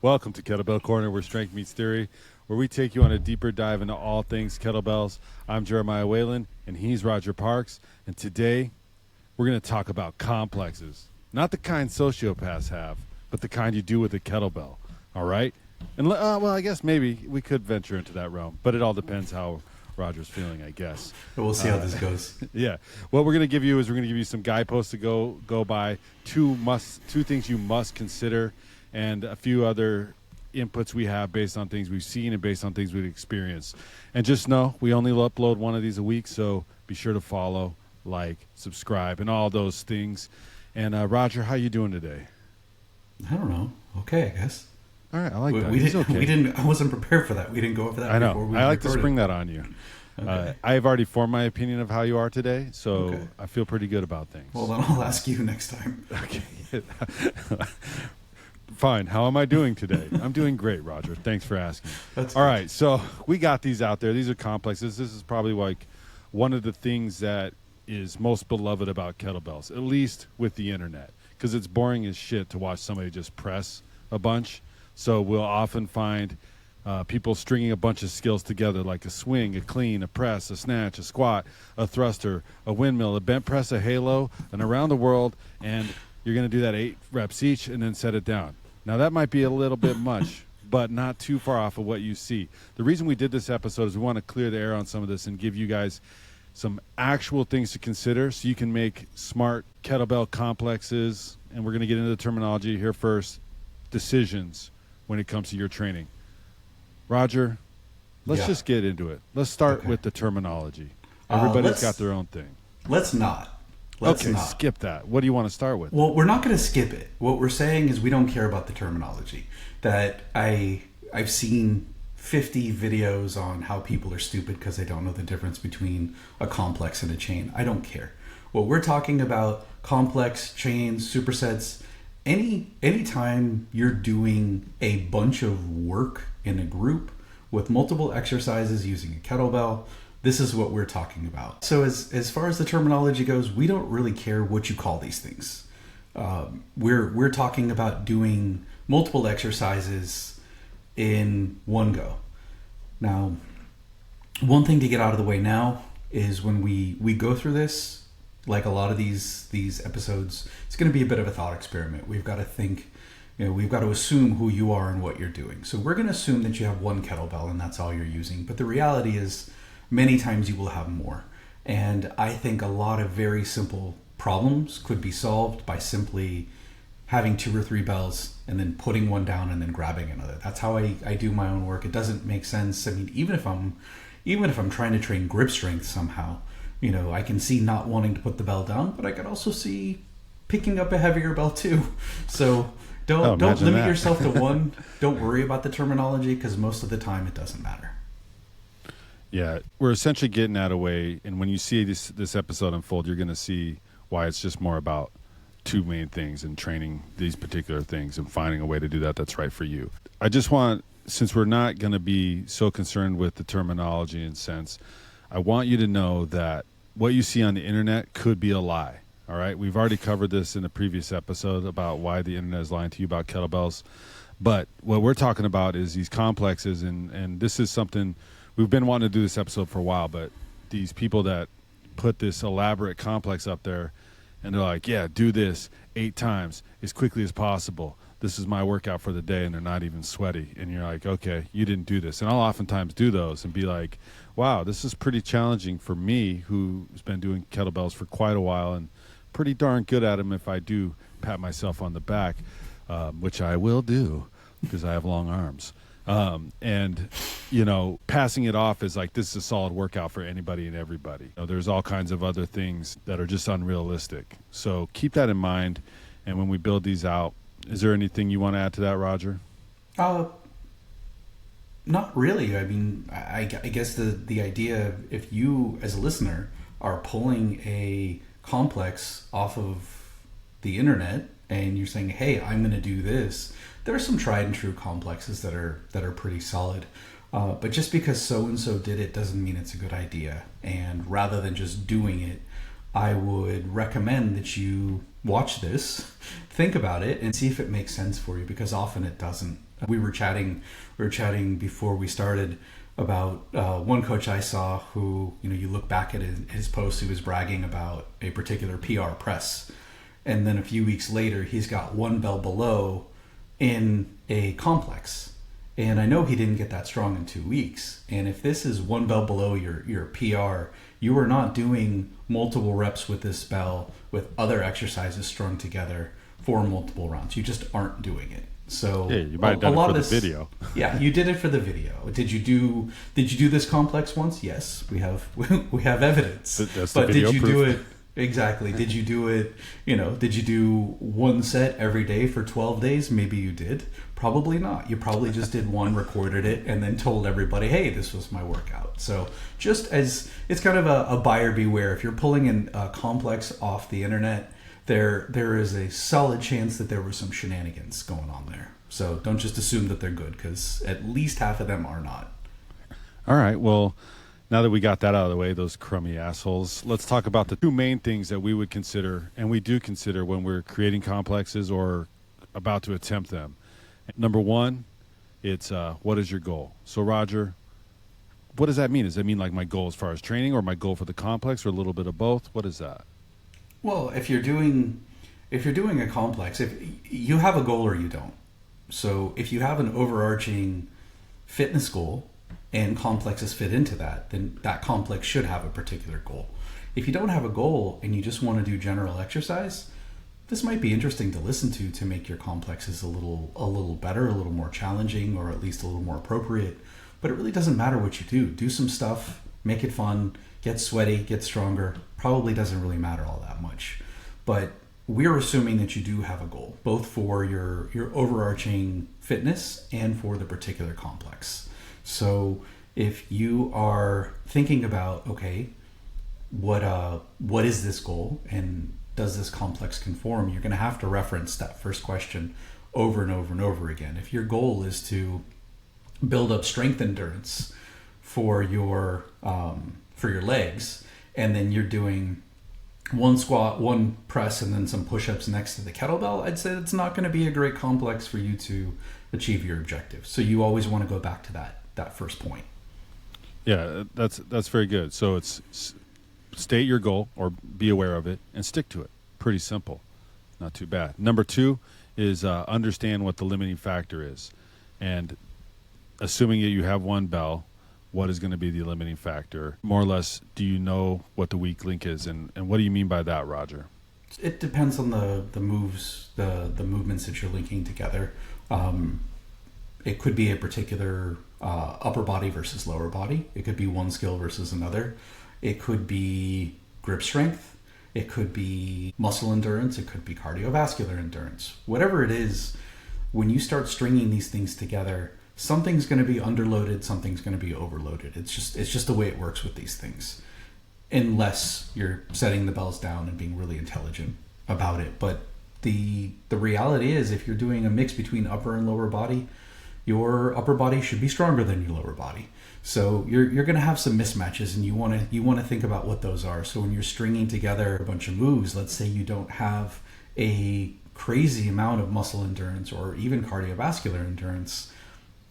Welcome to Kettlebell Corner, where strength meets theory, where we take you on a deeper dive into all things kettlebells. I'm Jeremiah Waylon, and he's Roger Parks. And today, we're going to talk about complexes. Not the kind sociopaths have, but the kind you do with a kettlebell. All right? And well, I guess maybe we could venture into that realm, but it all depends how Roger's feeling, I guess. We'll see how this goes. Yeah. What we're going to give you is we're going to give you some guideposts to go by, two things you must consider, and a few other inputs we have based on things we've seen and based on things we've experienced. And just know we only upload one of these a week, so be sure to follow, like, subscribe, and all those things. And Roger, how you doing today? I don't know. Okay, I guess. All right, I like that. We didn't. I wasn't prepared for that. We didn't go over that. I know. Before we I like recorded. to spring that on you. Okay. I've already formed my opinion of how you are today, so Okay. I feel pretty good about things. Well, then I'll ask you next time. Okay. Fine. How am I doing today? I'm doing great, Roger. Thanks for asking. That's all good. right. So we got these out there. These are complexes. This is probably like one of the things that is most beloved about kettlebells, at least with the internet, because it's boring as shit to watch somebody just press a bunch. So we'll often find people stringing a bunch of skills together, like a swing, a clean, a press, a snatch, a squat, a thruster, a windmill, a bent press, a halo, and around the world. And you're going to do that 8 reps each and then set it down. Now, that might be a little bit much, but not too far off of what you see. The reason we did this episode is we want to clear the air on some of this and give you guys some actual things to consider so you can make smart kettlebell complexes, and we're going to get into the terminology here first, decisions when it comes to your training. Roger, let's just get into it. Let's start with the terminology. Everybody's got their own thing. Let's not. Skip that. What do you want to start with? Well, we're not going to skip it. What we're saying is we don't care about the terminology. That I've seen 50 videos on how people are stupid because they don't know the difference between a complex and a chain. I don't care. What we're talking about, complex, chains, supersets, anytime you're doing a bunch of work in a group with multiple exercises using a kettlebell, this is what we're talking about. So as far as the terminology goes, we don't really care what you call these things. We're talking about doing multiple exercises in one go. Now, one thing to get out of the way now is when we go through this, like a lot of these episodes, it's going to be a bit of a thought experiment. We've got to think, we've got to assume who you are and what you're doing. So we're going to assume that you have one kettlebell and that's all you're using. But the reality is many times you will have more. And I think a lot of very simple problems could be solved by simply having 2 or 3 bells and then putting one down and then grabbing another. That's how I do my own work. It doesn't make sense. I mean, even if I'm trying to train grip strength somehow, I can see not wanting to put the bell down, but I could also see picking up a heavier bell too. So don't limit yourself to one. Don't worry about the terminology because most of the time it doesn't matter. Yeah, we're essentially getting that away, and when you see this episode unfold, you're going to see why it's just more about 2 main things and training these particular things and finding a way to do that that's right for you. I just want, since we're not going to be so concerned with the terminology and sense, I want you to know that what you see on the internet could be a lie. All right, we've already covered this in a previous episode about why the internet is lying to you about kettlebells, but what we're talking about is these complexes, and this is something we've been wanting to do this episode for a while, but these people that put this elaborate complex up there and they're like, yeah, do this 8 times as quickly as possible. This is my workout for the day, and they're not even sweaty. And you're like, okay, you didn't do this. And I'll oftentimes do those and be like, wow, this is pretty challenging for me who's been doing kettlebells for quite a while and pretty darn good at them if I do pat myself on the back, which I will do because I have long arms. And passing it off as like, this is a solid workout for anybody and everybody. There's all kinds of other things that are just unrealistic. So keep that in mind. And when we build these out, is there anything you want to add to that, Roger? Not really. I mean, I guess the idea, if you as a listener are pulling a complex off of the internet and you're saying, hey, I'm going to do this, there are some tried and true complexes that are pretty solid. But just because so-and-so did it doesn't mean it's a good idea. And rather than just doing it, I would recommend that you watch this, think about it, and see if it makes sense for you, because often it doesn't. We were chatting before we started about one coach I saw who, you look back at his post, he was bragging about a particular PR press, and then a few weeks later he's got one bell below in a complex. And I know he didn't get that strong in 2 weeks. And if this is one bell below your PR, you are not doing multiple reps with this bell with other exercises strung together for multiple rounds. You just aren't doing it. So yeah, you might have done it for the video. Yeah, you did it for the video. Did you do this complex once? Yes, we have evidence. That's but the video did you proof. do it exactly? Did you do it? Did you do one set every day for 12 days? Maybe you did. Probably not. You probably just did one, recorded it, and then told everybody, "Hey, this was my workout." So just as it's kind of a buyer beware. If you're pulling in a complex off the internet, there is a solid chance that there was some shenanigans going on there. So don't just assume that they're good, because at least half of them are not. All right. Well, now that we got that out of the way, those crummy assholes, let's talk about the two main things that we would consider, and we do consider when we're creating complexes or about to attempt them. Number one, it's what is your goal? So, Roger, what does that mean? Does that mean like my goal as far as training, or my goal for the complex, or a little bit of both? What is that? Well, if you're doing a complex, if you have a goal or you don't. So if you have an overarching fitness goal and complexes fit into that, then that complex should have a particular goal. If you don't have a goal and you just want to do general exercise, this might be interesting to listen to make your complexes a little better, a little more challenging, or at least a little more appropriate. But it really doesn't matter what you do. Do some stuff, make it fun, get sweaty, get stronger. Probably doesn't really matter all that much. But we're assuming that you do have a goal, both for your overarching fitness and for the particular complex. So if you are thinking about, okay, what is this goal, and does this complex conform, you're going to have to reference that first question over and over and over again. If your goal is to build up strength endurance for your legs, and then you're doing one squat, one press, and then some push-ups next to the kettlebell, I'd say it's not going to be a great complex for you to achieve your objective. So you always want to go back to that first point. Yeah, that's very good. So it's state your goal or be aware of it and stick to it. Pretty simple. Not too bad. Number two is understand what the limiting factor is. And assuming that you have one bell, what is going to be the limiting factor? More or less, do you know what the weak link is? And what do you mean by that, Roger? It depends on the moves, the movements that you're linking together. It could be a particular upper body versus lower body. It could be one skill versus another. It could be grip strength. It could be muscle endurance. It could be cardiovascular endurance. Whatever it is, when you start stringing these things together, something's going to be underloaded, something's going to be overloaded. It's just the way it works with these things, unless you're setting the bells down and being really intelligent about it. But the reality is, if you're doing a mix between upper and lower body, your upper body should be stronger than your lower body. So you're going to have some mismatches, and you want to think about what those are. So when you're stringing together a bunch of moves, let's say you don't have a crazy amount of muscle endurance or even cardiovascular endurance,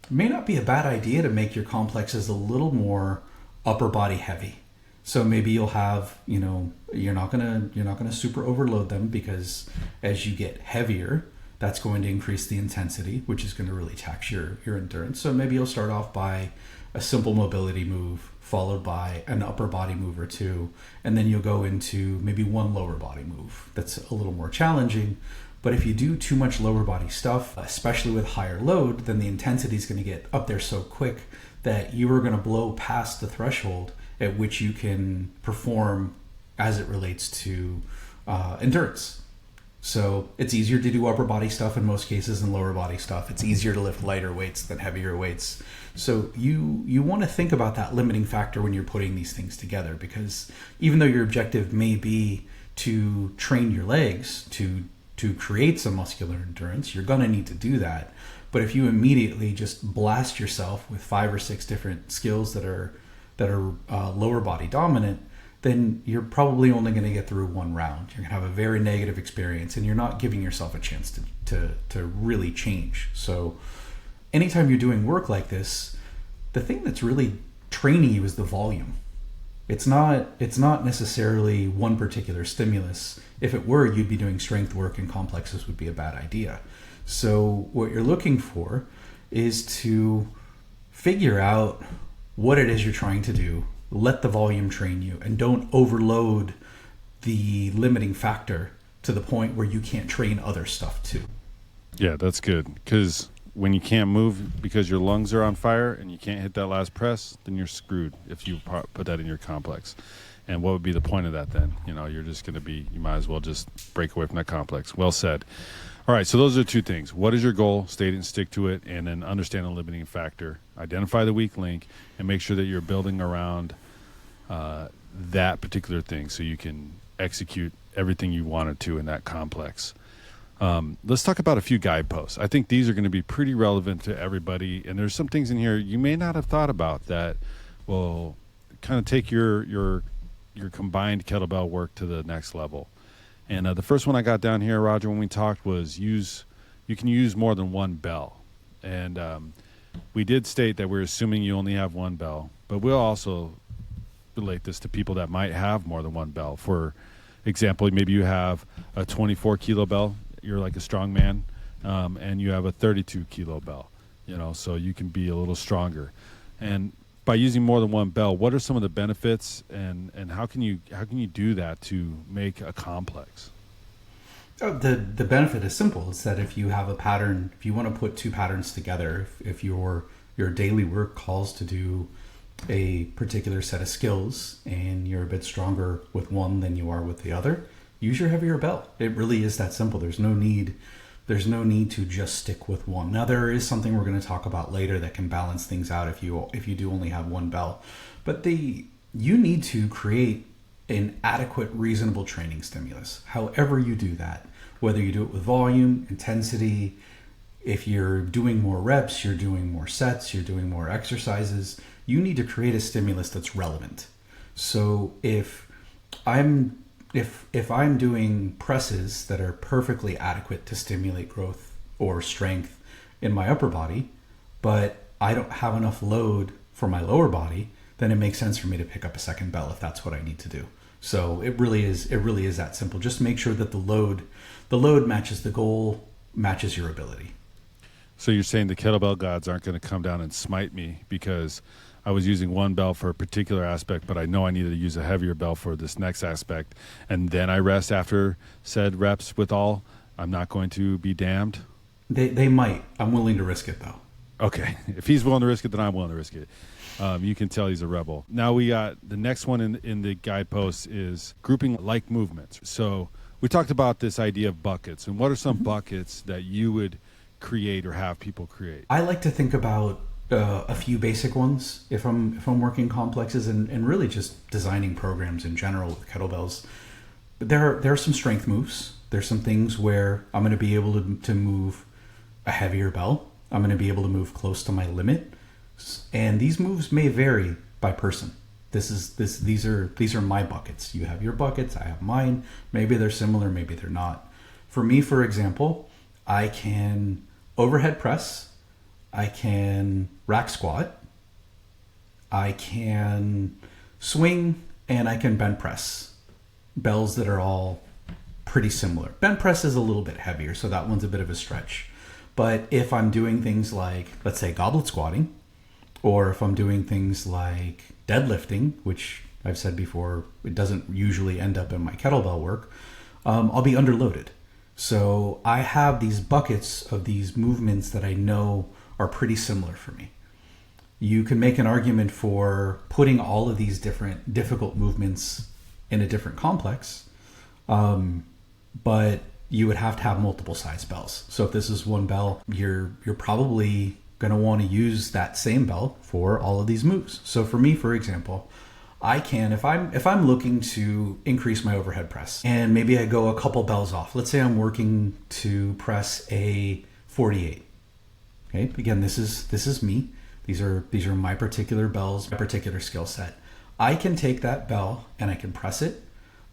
it may not be a bad idea to make your complexes a little more upper body heavy. So maybe you'll have, you're not gonna super overload them, because as you get heavier, that's going to increase the intensity, which is going to really tax your endurance. So maybe you'll start off by a simple mobility move, followed by an upper body move or two, and then you'll go into maybe one lower body move that's a little more challenging. But if you do too much lower body stuff, especially with higher load, then the intensity is going to get up there so quick that you are going to blow past the threshold at which you can perform as it relates to endurance. So it's easier to do upper body stuff in most cases than lower body stuff. It's easier to lift lighter weights than heavier weights. So you want to think about that limiting factor when you're putting these things together, because even though your objective may be to train your legs to create some muscular endurance, you're going to need to do that. But if you immediately just blast yourself with 5 or 6 different skills that are lower body dominant, then you're probably only going to get through one round. You're going to have a very negative experience, and you're not giving yourself a chance to really change. So anytime you're doing work like this, the thing that's really training you is the volume. It's not necessarily one particular stimulus. If it were, you'd be doing strength work, and complexes would be a bad idea. So what you're looking for is to figure out what it is you're trying to do, let the volume train you, and don't overload the limiting factor to the point where you can't train other stuff too. Yeah, that's good. Because when you can't move because your lungs are on fire and you can't hit that last press, then you're screwed if you put that in your complex. And what would be the point of that then? You're just going to be, you might as well just break away from that complex. Well said. All right, so those are two things. What is your goal? State it and stick to it, and then understand the limiting factor. Identify the weak link, and make sure that you're building around that particular thing so you can execute everything you wanted to in that complex. Let's talk about a few guideposts. I think these are going to be pretty relevant to everybody, and there's some things in here you may not have thought about that will kind of take your combined kettlebell work to the next level. And the first one I got down here, Roger, when we talked was you can use more than one bell. And we did state that we're assuming you only have one bell, but we'll also relate this to people that might have more than one bell. For example, maybe you have a 24 kilo bell, you're like a strong man, and you have a 32 kilo bell, so you can be a little stronger. And by using more than one bell, what are some of the benefits, and how can you do that to make a complex? The benefit is simple. It's that if you have a pattern, if you want to put two patterns together, if your daily work calls to do a particular set of skills and you're a bit stronger with one than you are with the other, use your heavier bell. It really is that simple. There's no need to just stick with one. Now, there is something we're going to talk about later that can balance things out if you do only have one bell. But you need to create an adequate, reasonable training stimulus. However you do that, whether you do it with volume, intensity, if you're doing more reps, you're doing more sets, you're doing more exercises, you need to create a stimulus that's relevant. So if I'm doing presses that are perfectly adequate to stimulate growth or strength in my upper body, but I don't have enough load for my lower body, then it makes sense for me to pick up a second bell if that's what I need to do. So it really is that simple. Just make sure that the load matches the goal, matches your ability. So you're saying the kettlebell gods aren't going to come down and smite me because I was using one bell for a particular aspect, but I know I needed to use a heavier bell for this next aspect, and then I rest after said reps with all. I'm not going to be damned? They might. I'm willing to risk it, though. Okay. If he's willing to risk it, then I'm willing to risk it. You can tell he's a rebel. Now we got the next one in the guideposts is grouping like movements. So we talked about this idea of buckets, and what are some buckets that you would create or have people create? I like to think about a few basic ones if I'm working complexes and really just designing programs in general with kettlebells. But there are some strength moves. There's some things where I'm going to be able to move a heavier bell. I'm going to be able to move close to my limit, and these moves may vary by person. These are my buckets. You have your buckets. I have mine. Maybe they're similar. Maybe they're not. For me, for example, I can overhead press. I can rack squat. I can swing, and I can bench press. Bells that are all pretty similar. Bench press is a little bit heavier, so that one's a bit of a stretch. But if I'm doing things like, let's say, goblet squatting, or if I'm doing things like deadlifting, which I've said before, it doesn't usually end up in my kettlebell work, I'll be underloaded. So I have these buckets of these movements that I know are pretty similar for me. You can make an argument for putting all of these different difficult movements in a different complex, but you would have to have multiple size bells. So if this is one bell, you're probably going to want to use that same bell for all of these moves. So for me, for example, I can, if I'm looking to increase my overhead press, and maybe I go a couple bells off. Let's say I'm working to press a 48. Okay, again, this is me. These are my particular bells, my particular skill set. I can take that bell and I can press it,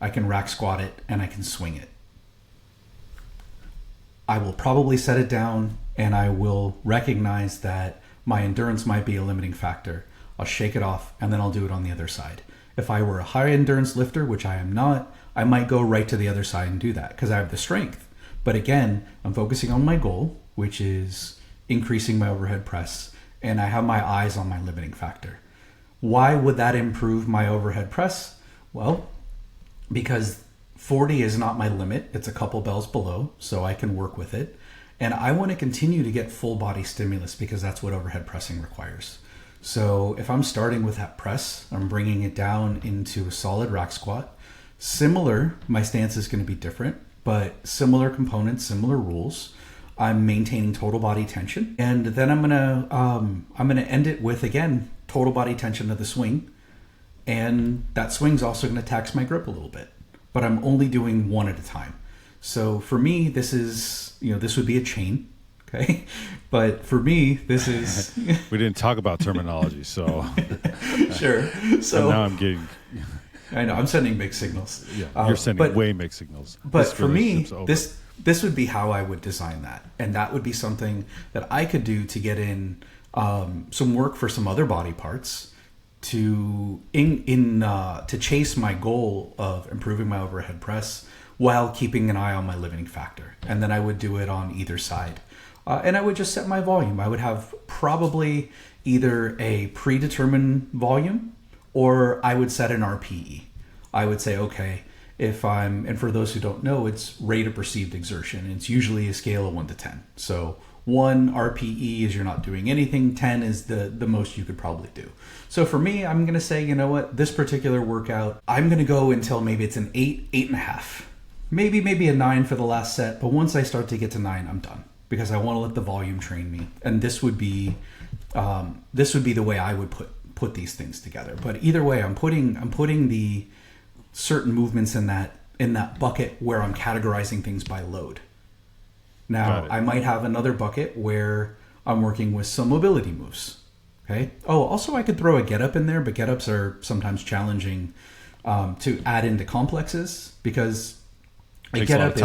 I can rack squat it, and I can swing it. I will probably set it down and I will recognize that my endurance might be a limiting factor. I'll shake it off and then I'll do it on the other side. If I were a high endurance lifter, which I am not, I might go right to the other side and do that because I have the strength. But again, I'm focusing on my goal, which is increasing my overhead press, and I have my eyes on my limiting factor. Why would that improve my overhead press? Well, because 40 is not my limit. It's a couple bells below, so I can work with it. And I want to continue to get full body stimulus because that's what overhead pressing requires. So if I'm starting with that press, I'm bringing it down into a solid rack squat. Similar, my stance is going to be different, but similar components, similar rules. I'm maintaining total body tension, and then I'm gonna end it with, again, total body tension of the swing, and that swing's also going to tax my grip a little bit. But I'm only doing one at a time. So for me, this is, this would be a chain. Okay. But for me, this is. We didn't talk about terminology, so. Sure. So now I'm getting. I know, I'm sending mixed signals. Yeah, you're sending way mixed signals. But for me, this would be how I would design that. And that would be something that I could do to get in some work for some other body parts to chase my goal of improving my overhead press while keeping an eye on my limiting factor. And then I would do it on either side. And I would just set my volume. I would have probably either a predetermined volume or I would set an RPE. I would say, okay, and for those who don't know, it's rate of perceived exertion. It's usually a scale of 1 to 10. So 1 RPE is you're not doing anything. 10 is the most you could probably do. So for me, I'm going to say, you know what, this particular workout, I'm going to go until maybe it's an 8, 8.5. Maybe a 9 for the last set. But once I start to get to 9, I'm done because I want to let the volume train me. And this would be the way I would put these things together. But either way, I'm putting the certain movements in that bucket where I'm categorizing things by load. Now, I might have another bucket where I'm working with some mobility moves. Okay. Oh, also I could throw a get up in there, but get ups are sometimes challenging to add into complexes because a get up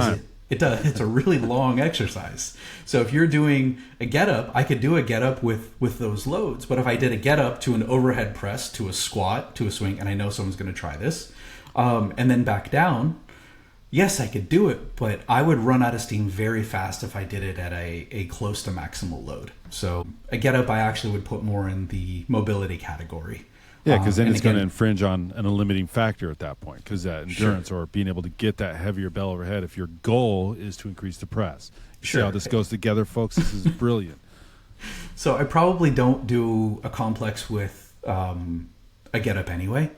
it's a really long exercise. So if you're doing a get up, I could do a get up with those loads. But if I did a get up to an overhead press, to a squat, to a swing, and I know someone's going to try this, and then back down, yes, I could do it, but I would run out of steam very fast if I did it at a close to maximal load. So a get up, I actually would put more in the mobility category. Yeah, because then it's going to infringe on a limiting factor at that point, because that endurance or being able to get that heavier bell overhead, if your goal is to increase the press. You see how this goes together, folks? This is brilliant. So I probably don't do a complex with a get up anyway,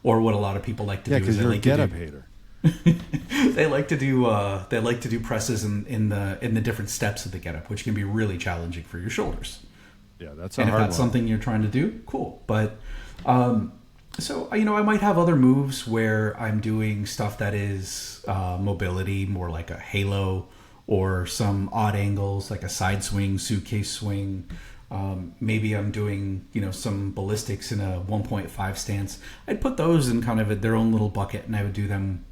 or what a lot of people like to do. Yeah, because you're a get up hater. They like to do presses in the different steps of the get up, which can be really challenging for your shoulders. Yeah, that's and if that's something you're trying to do, cool. But so I might have other moves where I'm doing stuff that is mobility, more like a halo, or some odd angles like a side swing, suitcase swing. Maybe I'm doing some ballistics in a 1.5 stance. I'd put those in kind of their own little bucket, and I would do them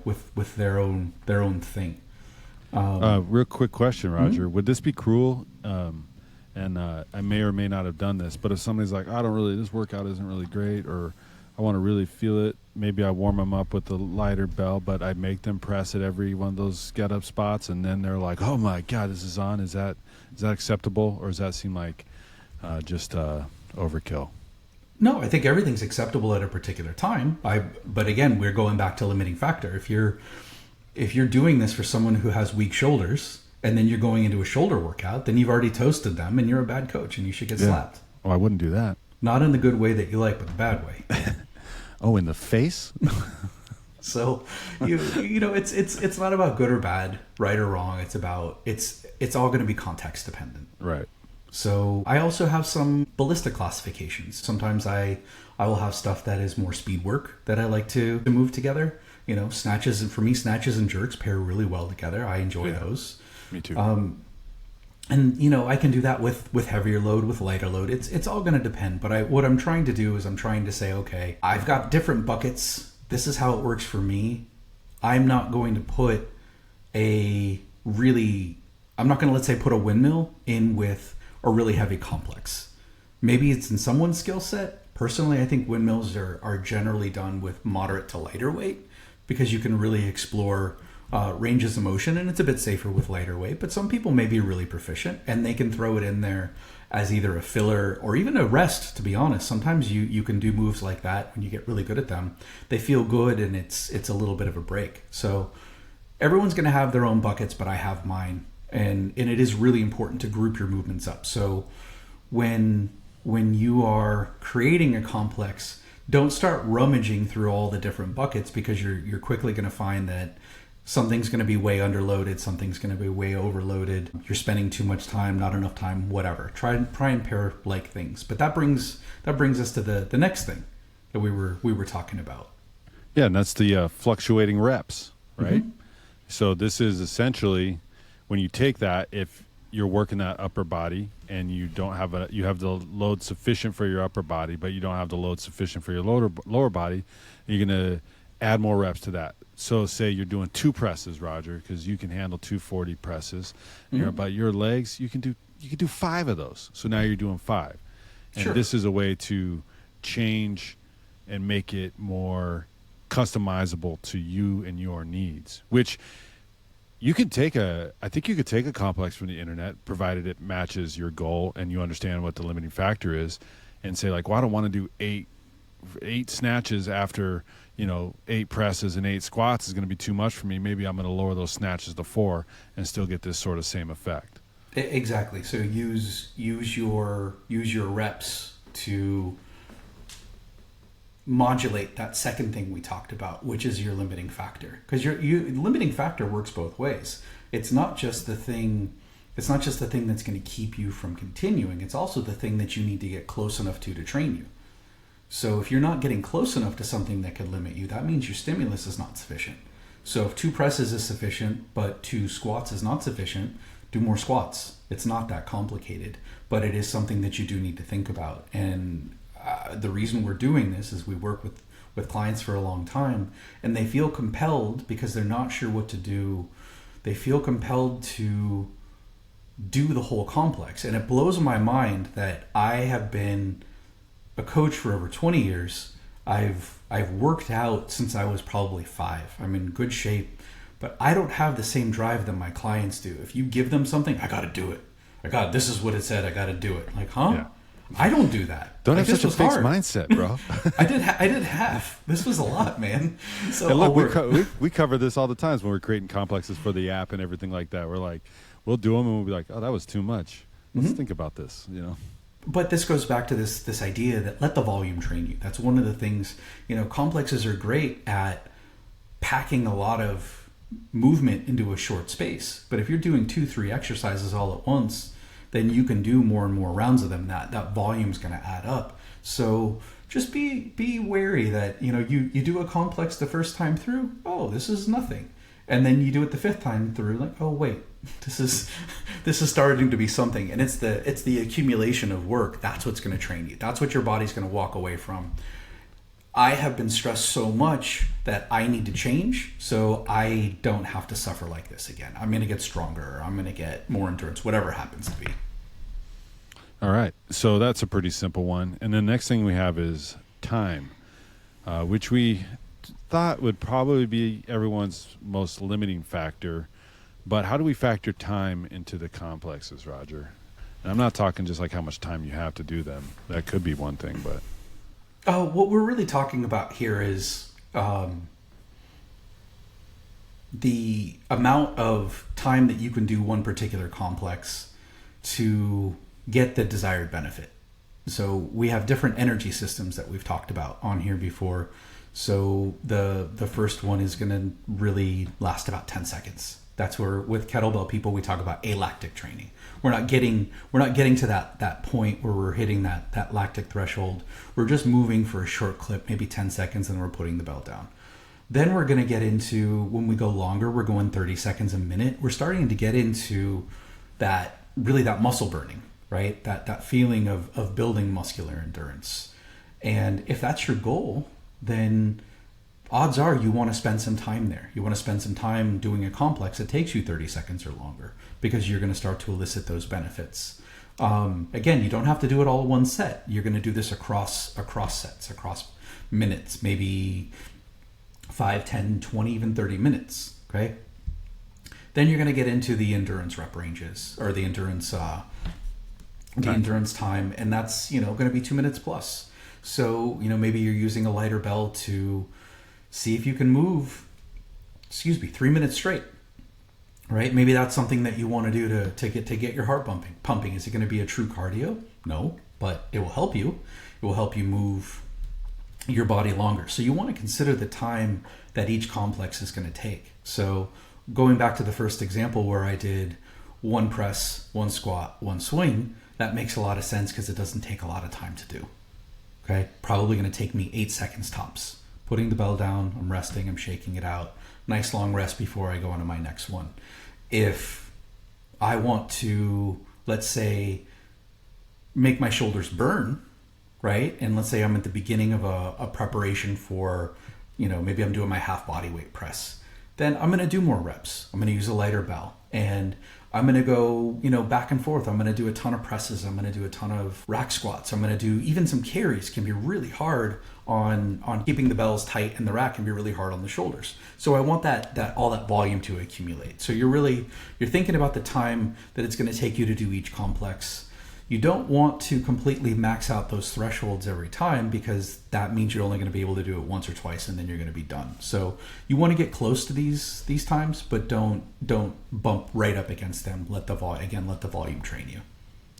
with their own thing. Real quick question, Roger. Mm-hmm. Would this be cruel? And I may or may not have done this, but if somebody's like, this workout isn't really great, or I want to really feel it, maybe I warm them up with the lighter bell, but I make them press at every one of those get up spots, and then they're like, oh my God, this is on. Is that acceptable, or does that seem like just overkill? No, I think everything's acceptable at a particular time. But again, we're going back to limiting factor. If you're doing this for someone who has weak shoulders, and then you're going into a shoulder workout, then you've already toasted them, and you're a bad coach, and you should get slapped. Oh, I wouldn't do that. Not in the good way that you like, but the bad way. Oh, in the face? So, it's not about good or bad, right or wrong. It's about it's all going to be context dependent. Right. So I also have some ballistic classifications. Sometimes I will have stuff that is more speed work that I like to move together. Snatches, and for me, snatches and jerks pair really well together. I enjoy those. Me too. And I can do that with heavier load, with lighter load. It's all going to depend. But what I'm trying to do is I'm trying to say, okay, I've got different buckets. This is how it works for me. I'm not going to put I'm not going to, let's say, put a windmill in with a really heavy complex. Maybe it's in someone's skill set. Personally, I think windmills are generally done with moderate to lighter weight, because you can really explore ranges of motion, and it's a bit safer with lighter weight. But some people may be really proficient and they can throw it in there as either a filler or even a rest, to be honest. Sometimes you can do moves like that when you get really good at them. They feel good, and it's a little bit of a break. So everyone's going to have their own buckets, but I have mine. And it is really important to group your movements up. So when you are creating a complex, don't start rummaging through all the different buckets, because you're quickly going to find that something's going to be way underloaded, something's going to be way overloaded. You're spending too much time, not enough time, whatever. Try and pair like things. But that brings us to the next thing that we were talking about. Yeah, and that's the fluctuating reps, right? Mm-hmm. So this is essentially, when you take that, if you're working that upper body and you don't have you have the load sufficient for your upper body, but you don't have the load sufficient for your lower body, you're going to add more reps to that. So say you're doing 2 presses, Roger, because you can handle 240 presses. Mm-hmm. But your legs, you can do 5 of those. So now you're doing 5. And Sure. This is a way to change and make it more customizable to you and your needs, which I think you could take a complex from the internet, provided it matches your goal and you understand what the limiting factor is, and say, like, well, I don't want to do eight snatches after, 8 presses and 8 squats is going to be too much for me. Maybe I'm going to lower those snatches to 4 and still get this sort of same effect. Exactly. So use your reps to modulate that second thing we talked about, which is your limiting factor. Because your limiting factor works both ways. It's not just the thing that's going to keep you from continuing. It's also the thing that you need to get close enough to train you. So if you're not getting close enough to something that could limit you, that means your stimulus is not sufficient. So if 2 presses is sufficient, but 2 squats is not sufficient, do more squats. It's not that complicated, but it is something that you do need to think about. And the reason we're doing this is we work with clients for a long time, and they feel compelled, because they're not sure what to do. They feel compelled to do the whole complex. And it blows my mind that I have been a coach for over 20 years. I've worked out since I was probably 5. I'm in good shape, but I don't have the same drive that my clients do. If you give them something, I got to do it. This is what it said. I got to do it. Like, huh? Yeah. I don't do that. Don't have such a fixed mindset, bro. I did half. This was a lot, man. So and look, we cover this all the times when we're creating complexes for the app and everything like that. We're like, we'll do them and we'll be like, oh, that was too much. Let's think about this, But this goes back to this idea that let the volume train you. That's one of the things, complexes are great at packing a lot of movement into a short space. But if you're doing 2-3 exercises all at once, then you can do more and more rounds of them. That volume's going to add up. So just be wary that, you do a complex the first time through, oh, this is nothing. And then you do it the 5th time through, like, oh, wait, this is starting to be something. And it's the accumulation of work. That's what's going to train you. That's what your body's going to walk away from. I have been stressed so much that I need to change so I don't have to suffer like this again. I'm going to get stronger. I'm going to get more endurance, whatever happens to be. All right. So that's a pretty simple one. And the next thing we have is time, which we thought would probably be everyone's most limiting factor. But how do we factor time into the complexes, Roger? And I'm not talking just like how much time you have to do them. That could be one thing, but... what we're really talking about here is the amount of time that you can do one particular complex to get the desired benefit. So we have different energy systems that we've talked about on here before. So the first one is going to really last about 10 seconds. That's where with kettlebell people we talk about alactic training. We're not getting to that point where we're hitting that lactic threshold. We're just moving for a short clip, maybe 10 seconds, and we're putting the belt down. Then we're going to get into, when we go longer, we're going 30 seconds a minute. We're starting to get into that that muscle burning, right? That feeling of building muscular endurance. And if that's your goal, then odds are you want to spend some time there. You want to spend some time doing a complex that takes you 30 seconds or longer, because you're going to start to elicit those benefits. Again, you don't have to do it all in one set. You're going to do this across sets, across minutes, maybe 5, 10, 20, even 30 minutes. Okay. Then you're going to get into the endurance rep ranges, or the endurance time, and that's going to be 2 minutes plus. So maybe you're using a lighter bell to see if you can move 3 minutes straight, right? Maybe that's something that you want to do to get your heart pumping. Is it going to be a true cardio? No, but it will help you. It will help you move your body longer. So you want to consider the time that each complex is going to take. So going back to the first example where I did 1 press, 1 squat, 1 swing, that makes a lot of sense because it doesn't take a lot of time to do. Okay, probably going to take me 8 seconds tops. Putting the bell down, I'm resting, I'm shaking it out. Nice long rest before I go on to my next one. If I want to, let's say, make my shoulders burn, right? And let's say I'm at the beginning of a preparation for, maybe I'm doing my half body weight press. Then I'm going to do more reps. I'm going to use a lighter bell. And I'm going to go, back and forth. I'm going to do a ton of presses. I'm going to do a ton of rack squats. I'm going to do even some carries. Can be really hard on keeping the bells tight, and the rack can be really hard on the shoulders. So I want that all that volume to accumulate. So you're thinking about the time that it's going to take you to do each complex. You don't want to completely max out those thresholds every time, because that means you're only going to be able to do it once or twice, and then you're going to be done. So you want to get close to these times, but don't bump right up against them. Let the volume train you.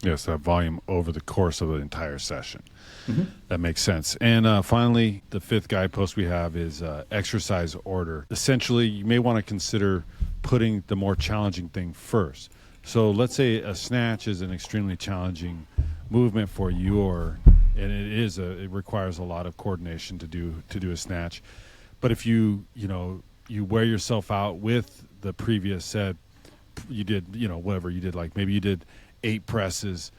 Yes, that volume over the course of the entire session. Mm-hmm. That makes sense. And finally, the 5th guidepost we have is exercise order. Essentially, you may want to consider putting the more challenging thing first. So let's say a snatch is an extremely challenging movement for you, and it requires a lot of coordination to do a snatch. But if you wear yourself out with the previous set, you did whatever you did, like maybe you did 8 presses,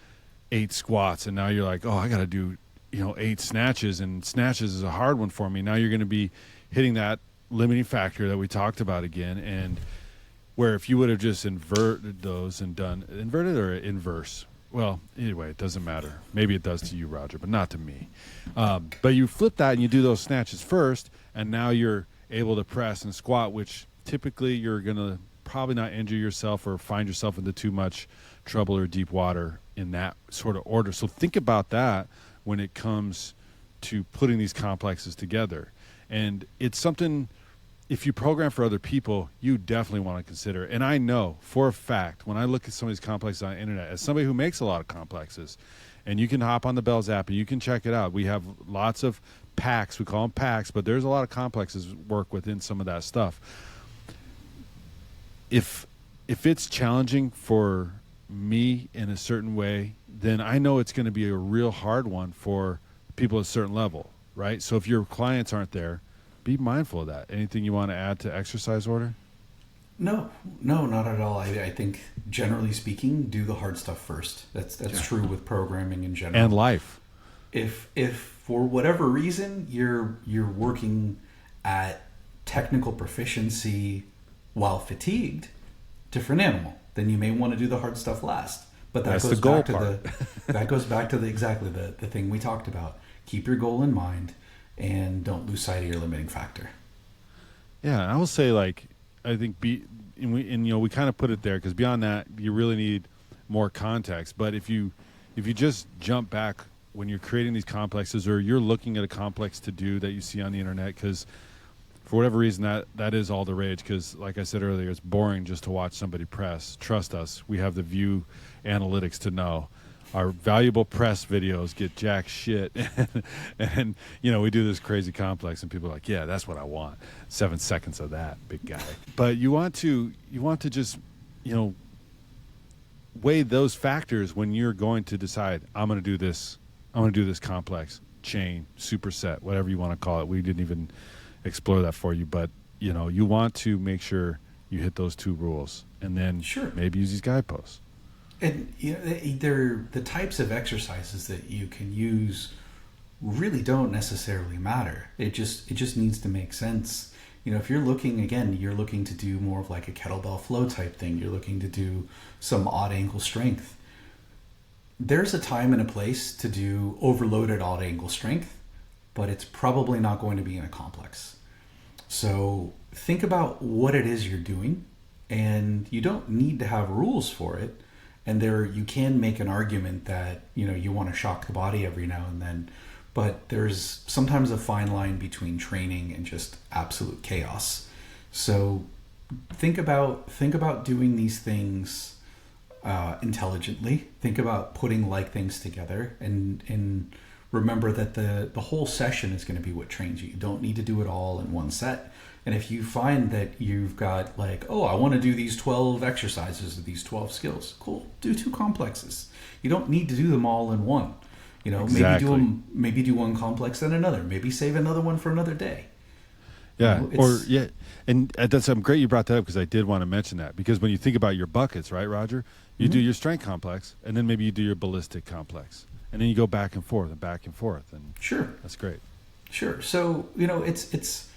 8 squats, and now you're like, oh, I got to do 8 snatches, and snatches is a hard one for me. Now you're going to be hitting that limiting factor that we talked about again, and where if you would have just inverted those and done inverted or inverse, well, anyway, it doesn't matter. Maybe it does to you, Roger, but not to me. But you flip that and you do those snatches first, and now you're able to press and squat, which typically you're going to probably not injure yourself or find yourself into too much trouble or deep water in that sort of order. So think about that when it comes to putting these complexes together. And it's something, if you program for other people, you definitely want to consider. And I know for a fact, when I look at some of these complexes on the internet, as somebody who makes a lot of complexes, and you can hop on the Bells app and you can check it out. We have lots of packs. We call them packs, but there's a lot of complexes work within some of that stuff. If it's challenging for me in a certain way, then I know it's going to be a real hard one for people at a certain level, right? So if your clients aren't there, be mindful of that. Anything you want to add to exercise order? No, not at all. I think generally speaking, do the hard stuff first. That's true with programming in general. And life. If for whatever reason you're working at technical proficiency while fatigued, different animal. Then you may want to do the hard stuff last. But that goes back to that goes back to the thing we talked about. Keep your goal in mind and don't lose sight of your limiting factor. Yeah, I will say, I think we kind of put it there because beyond that you really need more context. But if you just jump back when you're creating these complexes, or you're looking at a complex to do that you see on the internet, because for whatever reason that is all the rage, because like I said earlier, it's boring just to watch somebody press. Trust us, we have the view analytics to know our valuable press videos get jack shit and we do this crazy complex and people are like, yeah, that's what I want, 7 seconds of that, big guy. But you want to just weigh those factors when you're going to decide, I'm going to do this complex, chain, superset, whatever you want to call it. We didn't even explore that for you, but you want to make sure you hit those 2 rules, and then maybe use these guideposts. And they're the types of exercises that you can use really don't necessarily matter. It just needs to make sense. If you're looking to do more of like a kettlebell flow type thing, you're looking to do some odd angle strength. There's a time and a place to do overloaded odd angle strength, but it's probably not going to be in a complex. So think about what it is you're doing, and you don't need to have rules for it. And you can make an argument that, you want to shock the body every now and then, but there's sometimes a fine line between training and just absolute chaos. So think about doing these things intelligently. Think about putting like things together, and remember that the whole session is going to be what trains you. You don't need to do it all in one set. And if you find that you've got like, oh, I want to do these 12 exercises or these 12 skills, cool, do 2 complexes. You don't need to do them all in one. Exactly. Maybe do one complex then another. Maybe save another one for another day. Yeah, and that's great you brought that up, because I did want to mention that, because when you think about your buckets, right, Roger, you do your strength complex, and then maybe you do your ballistic complex, and then you go back and forth, and sure, that's great. Sure. So it's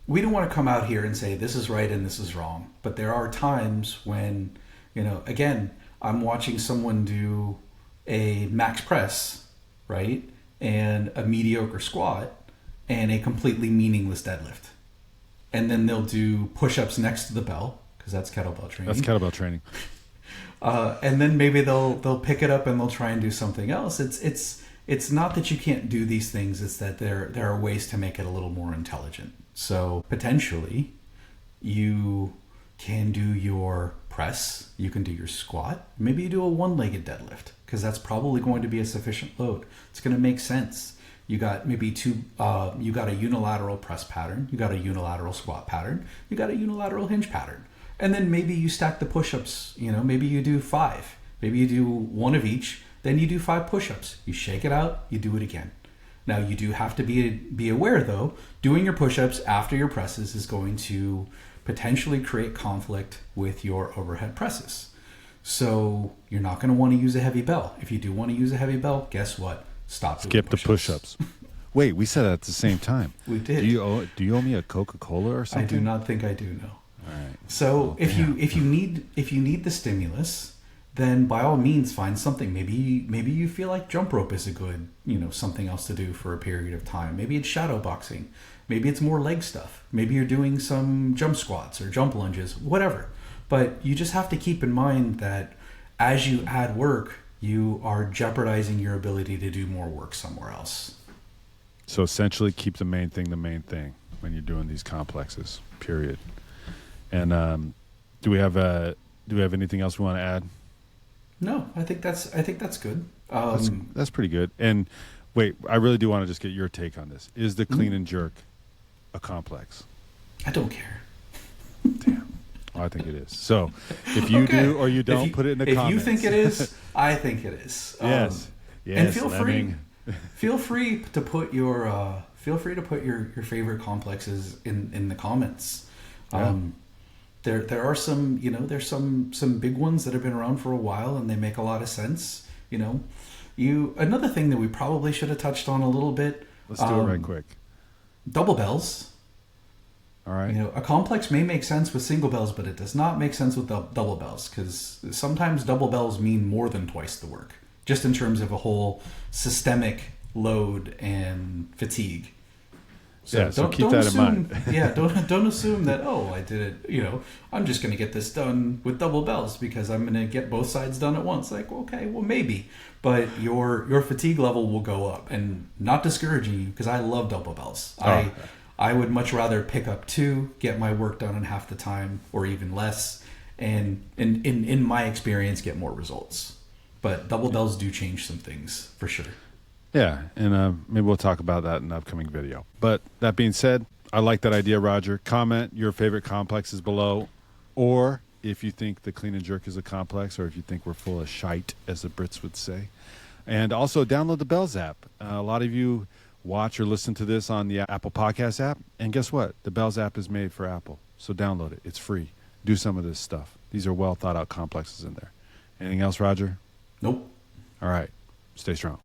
we don't want to come out here and say this is right and this is wrong, but there are times when again, I'm watching someone do a max press, right, and a mediocre squat and a completely meaningless deadlift. And then they'll do push-ups next to the bell, because that's kettlebell training. That's kettlebell training. And then maybe they'll pick it up and they'll try and do something else. It's not that you can't do these things. It's that there are ways to make it a little more intelligent. So potentially, you can do your press, you can do your squat. Maybe you do a one-legged deadlift, because that's probably going to be a sufficient load. It's going to make sense. You got maybe you got a unilateral press pattern, you got a unilateral squat pattern, you got a unilateral hinge pattern. And then maybe you stack the push-ups, maybe you do 5, maybe you do 1 of each, then you do 5 push-ups. You shake it out, you do it again. Now you do have to be aware though, doing your push-ups after your presses is going to potentially create conflict with your overhead presses. So you're not going to want to use a heavy bell. If you do want to use a heavy bell, guess what? Skip the push-ups. Wait, we said that at the same time. We did. Do you owe me a Coca-Cola or something? I do not think I do, no. All right. So if you need the stimulus, then by all means find something. Maybe you feel like jump rope is a good, something else to do for a period of time. Maybe it's shadow boxing. Maybe it's more leg stuff. Maybe you're doing some jump squats or jump lunges, whatever. But you just have to keep in mind that as you add work, you are jeopardizing your ability to do more work somewhere else. So essentially, keep the main thing when you're doing these complexes. Period. And do we have anything else we want to add? No, I think that's good. That's pretty good. And wait, I really do want to just get your take on this. Is the clean and jerk a complex? I don't care. Damn. Well, I think it is. So if you do or you don't, put it in the comments. If you think it is, I think it is. Yes. And feel free to put your favorite complexes in the comments. Yeah. There are some, there's some big ones that have been around for a while and they make a lot of sense. Another thing that we probably should have touched on a little bit. Let's do it right quick. Double bells. All right. A complex may make sense with single bells, but it does not make sense with double bells, because sometimes double bells mean more than twice the work, just in terms of a whole systemic load and fatigue. So keep that in mind. Yeah, don't assume that, I did it, I'm just going to get this done with double bells because I'm going to get both sides done at once. Like, okay, well, maybe. But your fatigue level will go up, and not discouraging you, because I love double bells. I would much rather pick up 2, get my work done in half the time or even less, and in my experience, get more results. But double bells do change some things for sure. Yeah, and maybe we'll talk about that in an upcoming video. But that being said, I like that idea, Roger. Comment your favorite complexes below, or if you think the clean and jerk is a complex, or if you think we're full of shite, as the Brits would say. And also download the Bells app. A lot of you watch or listen to this on the Apple Podcast app, and guess what? The Bells app is made for Apple, so download it. It's free. Do some of this stuff. These are well thought out complexes in there. Anything else, Roger? Nope. All right. Stay strong.